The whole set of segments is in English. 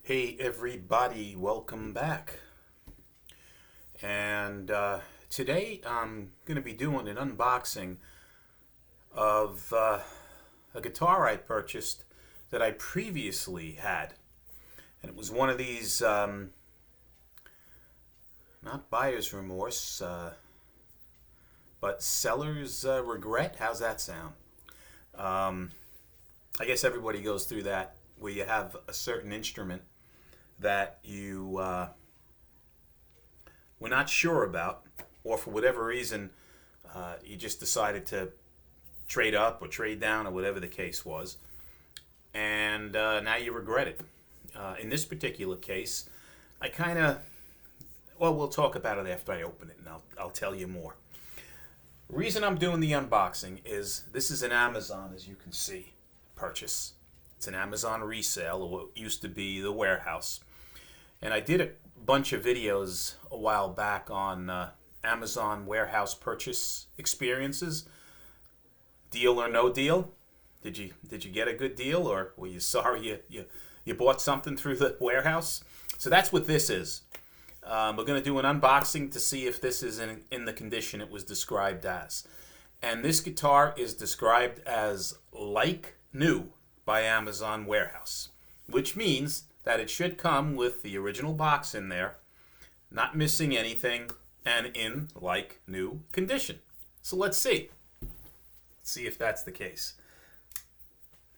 Hey everybody, welcome back. And today I'm going to be doing an unboxing of a guitar I purchased that I previously had. And it was one of these, not buyer's remorse, but seller's regret. How's that sound? I guess everybody goes through that where you have a certain instrument that you were not sure about, or for whatever reason you just decided to trade up or trade down or whatever the case was, and now you regret it. In this particular case, I kind of, well, we'll talk about it after I open it, and I'll tell you more. The reason I'm doing the unboxing is this is an Amazon, as you can see, purchase. It's an Amazon resale, or what used to be the warehouse. And I did a bunch of videos a while back on Amazon warehouse purchase experiences. Deal or no deal? Did you get a good deal, or were you sorry you bought something through the warehouse? So that's what this is. We're going to do an unboxing to see if this is in the condition it was described as. And this guitar is described as like new by Amazon Warehouse, which means that it should come with the original box in there, not missing anything, and in like new condition. So let's see. Let's see if that's the case.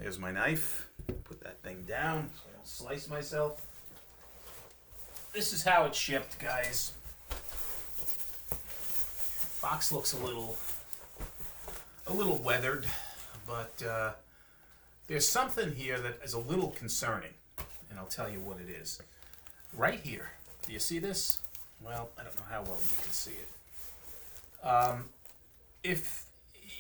Here's my knife. Put that thing down so I don't slice myself. This is how it's shipped, guys. Box looks a little weathered, but there's something here that is a little concerning, and I'll tell you what it is. Right here, do you see this? Well, I don't know how well you can see it. If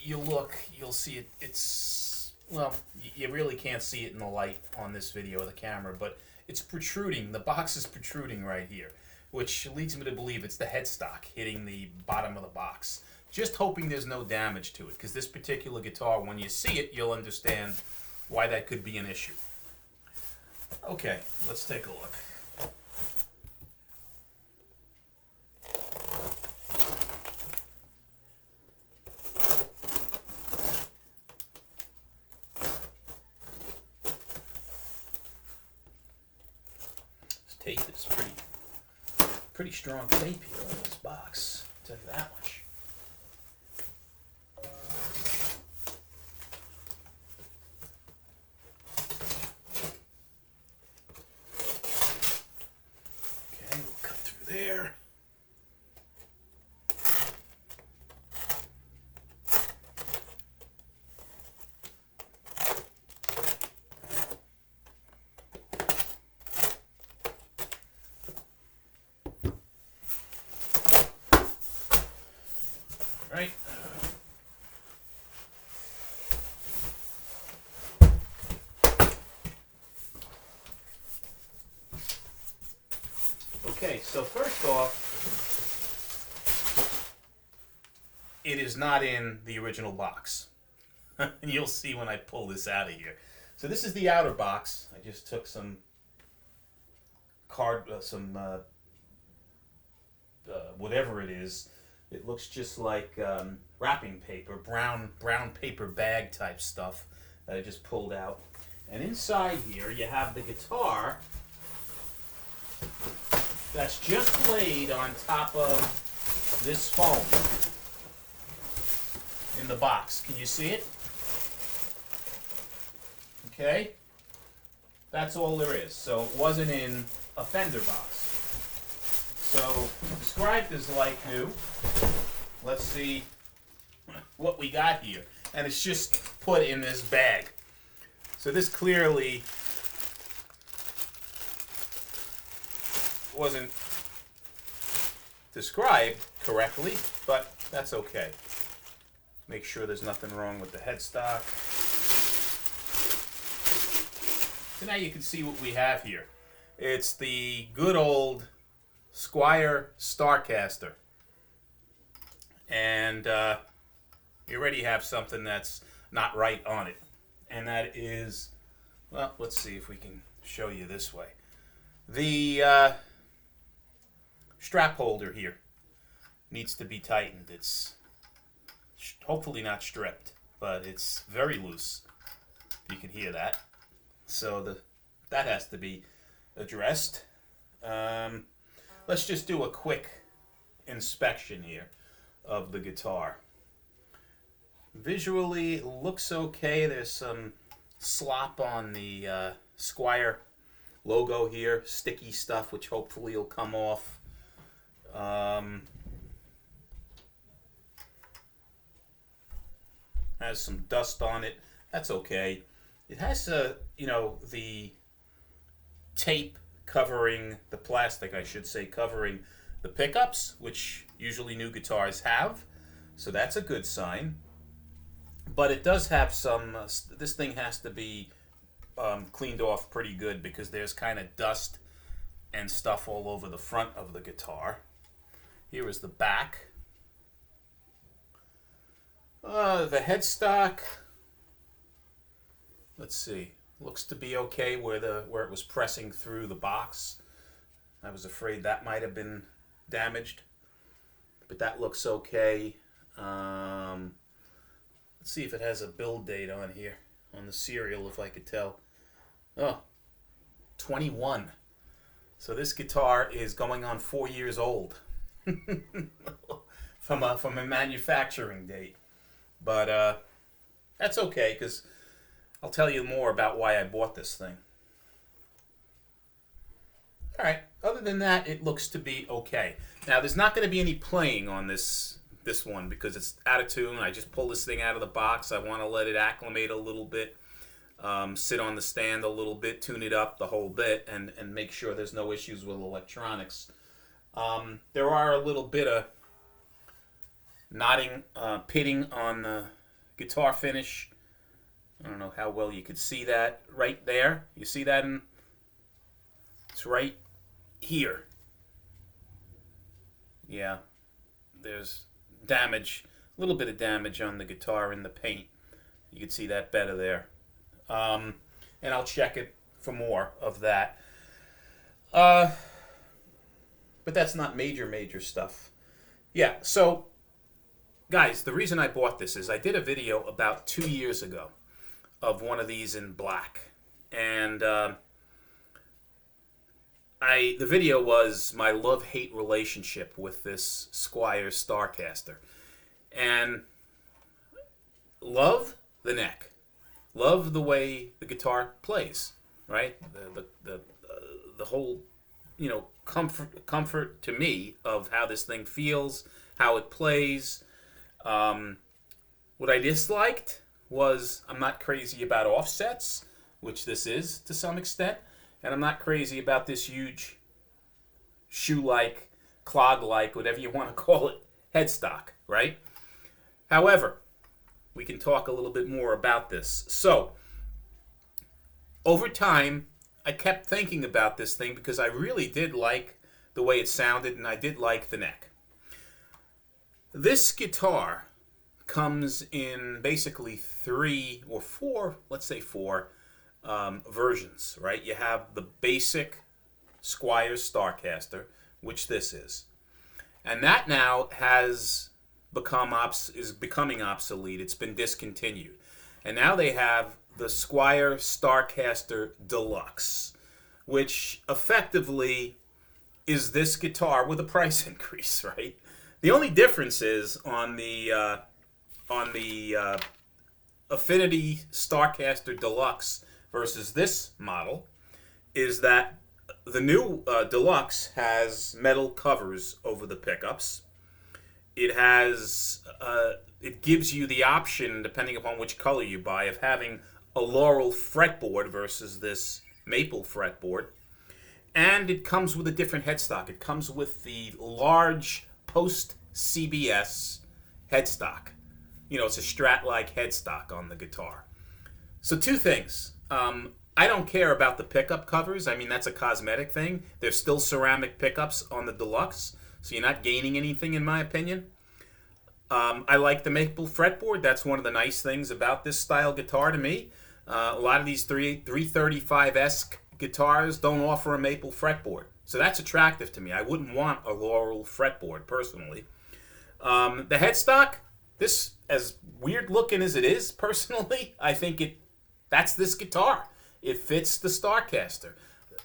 you look, you'll see it. It's, well, you really can't see it in the light on this video of the camera, but it's protruding. The box is protruding right here, which leads me to believe it's the headstock hitting the bottom of the box. Just hoping there's no damage to it, because this particular guitar, when you see it, you'll understand why that could be an issue. Okay, let's take a look. This tape is pretty strong tape here on this box, I'll tell you that much. There. Right. Okay, so first off, it is not in the original box. And you'll see when I pull this out of here. So this is the outer box. I just took some whatever it is. It looks just like wrapping paper, brown paper bag type stuff that I just pulled out. And inside here you have the guitar that's just laid on top of this foam in the box. Can you see it? Okay? That's all there is. So it wasn't in a fender box. So described as like new. Let's see what we got here. And it's just put in this bag. So this clearly wasn't described correctly, but that's okay. Make sure there's nothing wrong with the headstock. So now you can see what we have here. It's the good old Squier Starcaster. And you already have something that's not right on it. And that is, well, let's see if we can show you this way. The strap holder here needs to be tightened. It's hopefully not stripped, but it's very loose. You can hear that. So that has to be addressed. Let's just do a quick inspection here of the guitar. Visually, it looks okay. There's some slop on the Squire logo here, sticky stuff, which hopefully will come off. Has some dust on it. That's okay. It has the tape covering the plastic, I should say, covering the pickups, which usually new guitars have. So that's a good sign. But it does have some, this thing has to be cleaned off pretty good because there's kind of dust and stuff all over the front of the guitar. Here is the back. The headstock, let's see, looks to be okay where it was pressing through the box. I was afraid that might have been damaged, but that looks okay. Let's see if it has a build date on here, on the serial, if I could tell. Oh, 21. So this guitar is going on 4 years old from a manufacturing date. But that's okay, because I'll tell you more about why I bought this thing. All right, other than that, it looks to be okay. Now, there's not going to be any playing on this one because it's out of tune. I just pulled this thing out of the box. I want to let it acclimate a little bit, sit on the stand a little bit, tune it up the whole bit, and make sure there's no issues with electronics. There are a little bit of knotting, pitting on the guitar finish. I don't know how well you could see that right there. You see that? It's right here. Yeah, there's damage, a little bit of damage on the guitar in the paint. You can see that better there. And I'll check it for more of that. But that's not major stuff. Yeah, so guys, the reason I bought this is I did a video about 2 years ago of one of these in black. And the video was my love-hate relationship with this Squire Starcaster. And love the neck. Love the way the guitar plays, right? The whole, comfort to me of how this thing feels, how it plays. What I disliked was I'm not crazy about offsets, which this is to some extent, and I'm not crazy about this huge shoe-like, clog-like, whatever you want to call it, headstock, right? However, we can talk a little bit more about this. So, over time, I kept thinking about this thing because I really did like the way it sounded, and I did like the neck. This guitar comes in basically 3 or 4, let's say 4 versions, right? You have the basic Squire Starcaster, which this is. And that now has is becoming obsolete. It's been discontinued. And now they have the Squire Starcaster Deluxe, which effectively is this guitar with a price increase, right? The only difference is on the Affinity Starcaster Deluxe versus this model is that the new Deluxe has metal covers over the pickups. It has it gives you the option, depending upon which color you buy, of having a laurel fretboard versus this maple fretboard. And it comes with a different headstock. It comes with the large post-CBS headstock. It's a Strat-like headstock on the guitar. So 2 things. I don't care about the pickup covers. I mean, that's a cosmetic thing. There's still ceramic pickups on the Deluxe, so you're not gaining anything, in my opinion. I like the maple fretboard. That's one of the nice things about this style guitar to me. A lot of these 335-esque guitars don't offer a maple fretboard. So that's attractive to me. I wouldn't want a laurel fretboard personally. The headstock, this, as weird looking as it is, personally, I think that's this guitar. It fits the Starcaster.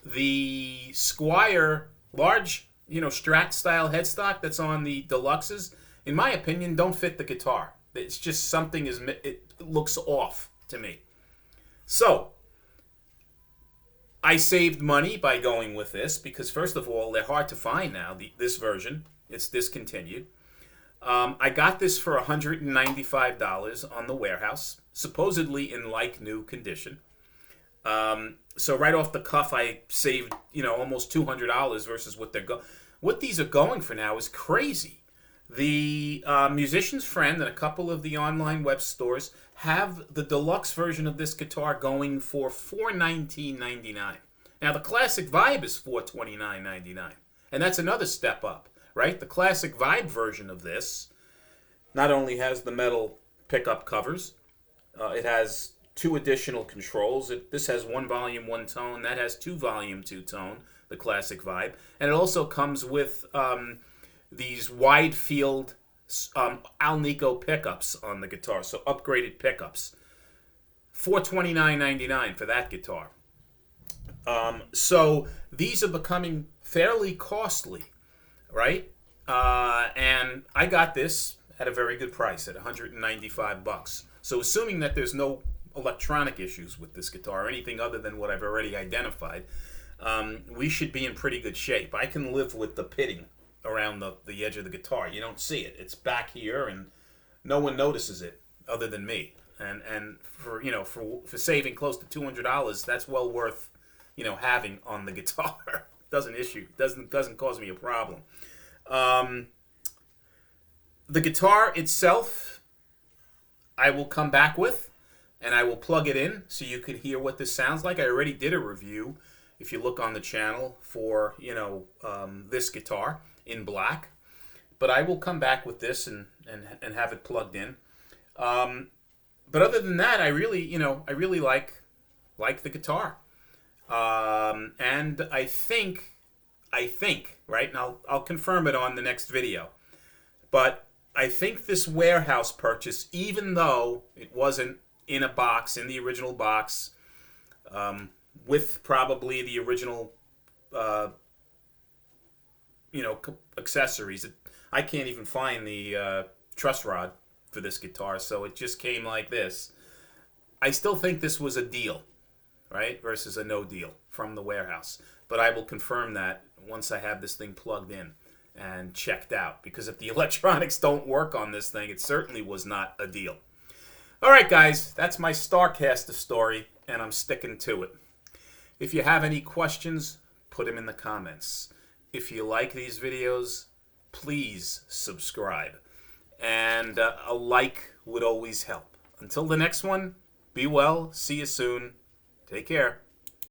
The Squire large, Strat style headstock that's on the Deluxes, in my opinion, don't fit the guitar. It's just something it looks off to me. So I saved money by going with this because, first of all, they're hard to find now. This version, it's discontinued. I got this for $195 on the warehouse, supposedly in like new condition. So right off the cuff, I saved almost $200 versus what these are going for now is crazy. The Musician's Friend and a couple of the online web stores have the deluxe version of this guitar going for $419.99. Now the classic Vibe is $429.99, and that's another step up, right? The classic Vibe version of this not only has the metal pickup covers, it has 2 additional controls. This has 1 volume, 1 tone. That has 2 volume, 2 tone, the classic Vibe. And it also comes with these wide field Alnico pickups on the guitar, so upgraded pickups. $429.99 for that guitar. So these are becoming fairly costly, right? And I got this at a very good price at $195. So assuming that there's no electronic issues with this guitar or anything other than what I've already identified, we should be in pretty good shape. I can live with the pitting around the edge of the guitar. You don't see it. It's back here, and no one notices it other than me. And for saving close to $200, that's well worth having on the guitar. Doesn't cause me a problem. The guitar itself, I will come back with, and I will plug it in so you can hear what this sounds like. I already did a review, if you look on the channel, for this guitar in black, but I will come back with this and have it plugged in. But other than that, I really like the guitar, and I think right, and I'll confirm it on the next video, but I think this warehouse purchase, even though it wasn't in a box, in the original box, with probably the original accessories. I can't even find the truss rod for this guitar, so it just came like this. I still think this was a deal, right, versus a no deal from the warehouse. But I will confirm that once I have this thing plugged in and checked out, because if the electronics don't work on this thing, it certainly was not a deal. All right, guys, that's my Starcaster story, and I'm sticking to it. If you have any questions, put them in the comments. If you like these videos, please subscribe. And a like would always help. Until the next one, be well. See you soon. Take care.